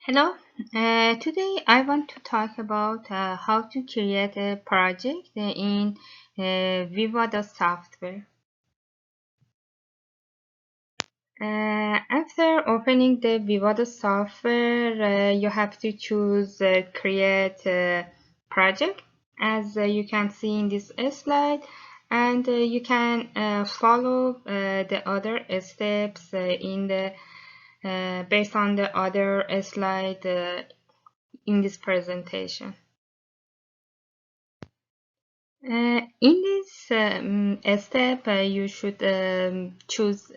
Hello, today I want to talk about how to create a project in VIVADO software. After opening the VIVADO software, you have to choose create project as you can see in this slide, and you can follow the other steps in the based on the other slide in this presentation. In this step, you should choose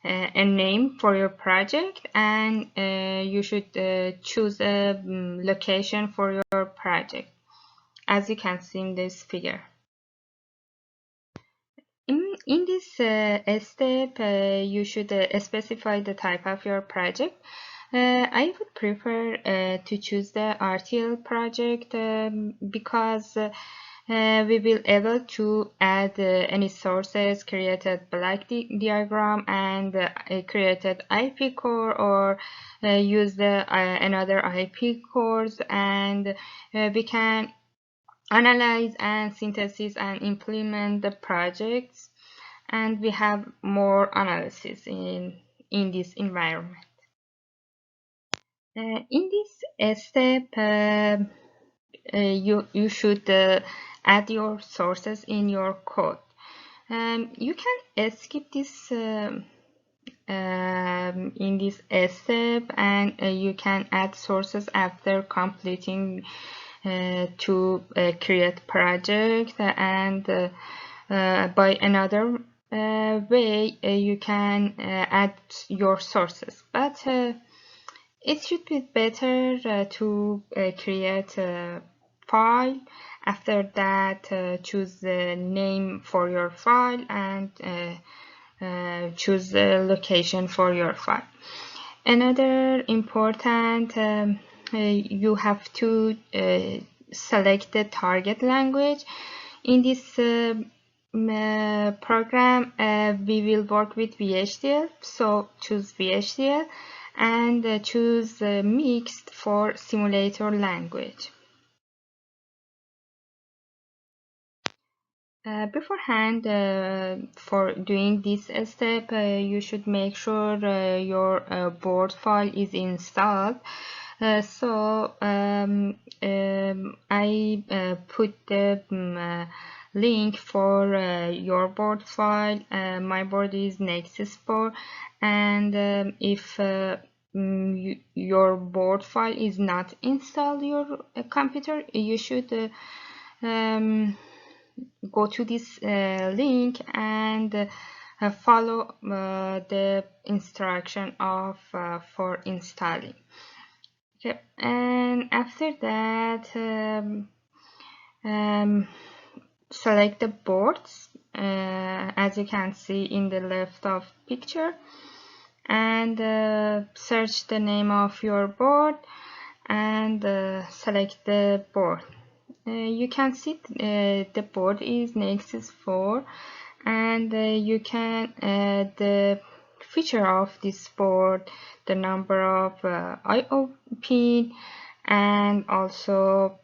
a name for your project, and you should choose a location for your project, as you can see in this figure. In this step, you should specify the type of your project. I would prefer to choose the RTL project because we will able to add any sources, created black diagram, and created IP core, or use the another IP cores, and we can analyze and synthesis and implement the projects, and we have more analysis in this environment. In this step, you should add your sources in your code. You can skip this in this step, and you can add sources after completing to create project, and by another way you can add your sources, but it should be better to create a file. After that, choose the name for your file, and choose the location for your file. Another important, you have to select the target language. In this program, we will work with VHDL, so choose VHDL, and choose mixed for simulator language. Beforehand, for doing this step, you should make sure your board file is installed. I put the link for your board file. My board is Nexus 4, and if your board file is not installed your computer, you should go to this link and follow the instruction of for installing. Okay, and after that, select the boards as you can see in the left of picture, and search the name of your board, and select the board. You can see the board is Nexus 4, and you can add the feature of this board, the number of I/O pin, and also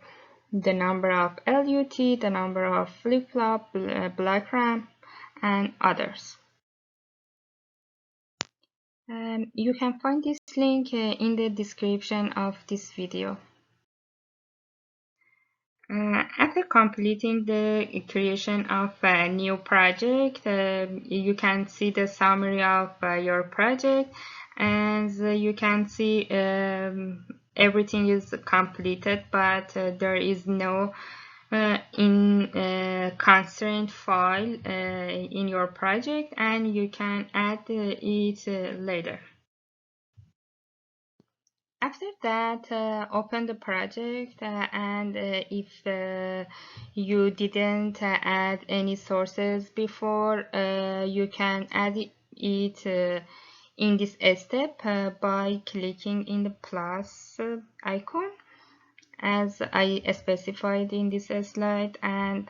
the number of LUT, the number of flip-flop, black RAM, and others. You can find this link in the description of this video. After completing the creation of a new project, you can see the summary of your project, and you can see everything is completed, but there is no constraint file in your project, and you can add it later. After that, open the project, and if you didn't add any sources before, you can add it in this step by clicking in the plus icon as I specified in this slide, and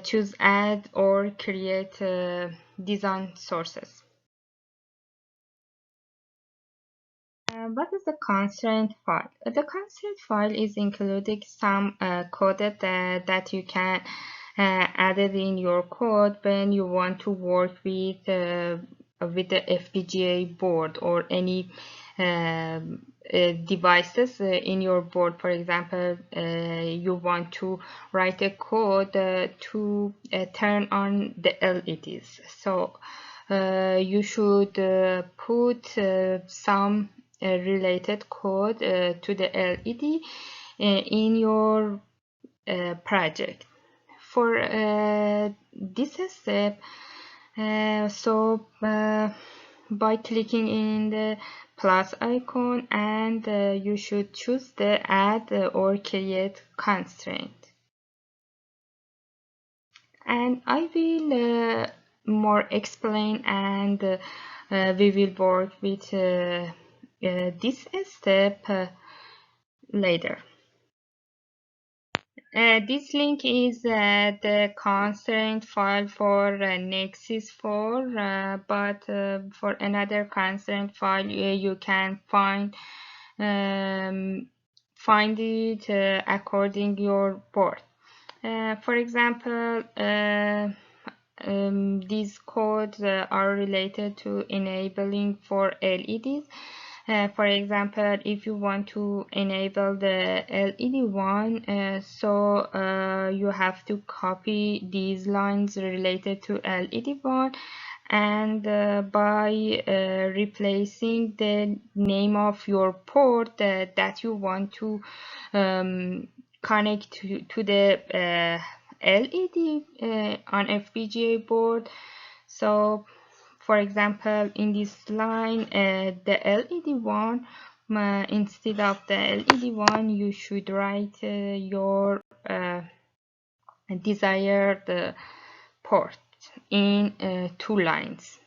choose add or create design sources. What is the constraint file? The constraint file is including some code that you can add it in your code when you want to work with the FPGA board or any devices in your board. For example, you want to write a code to turn on the LEDs. So you should put some related code to the LED in your project. For this step, by clicking in the plus icon, and you should choose the add or create constraint. And I will more explain, and we will work with this step later. This link is the constraint file for Nexus 4, but for another constraint file you can find it according your board. For example, these codes are related to enabling for LEDs. For example, if you want to enable the LED one, you have to copy these lines related to LED one, and by replacing the name of your port that you want to connect to the LED on FPGA board. So for example, in this line, the LED one, instead of the LED one, you should write your desired port in 2 lines.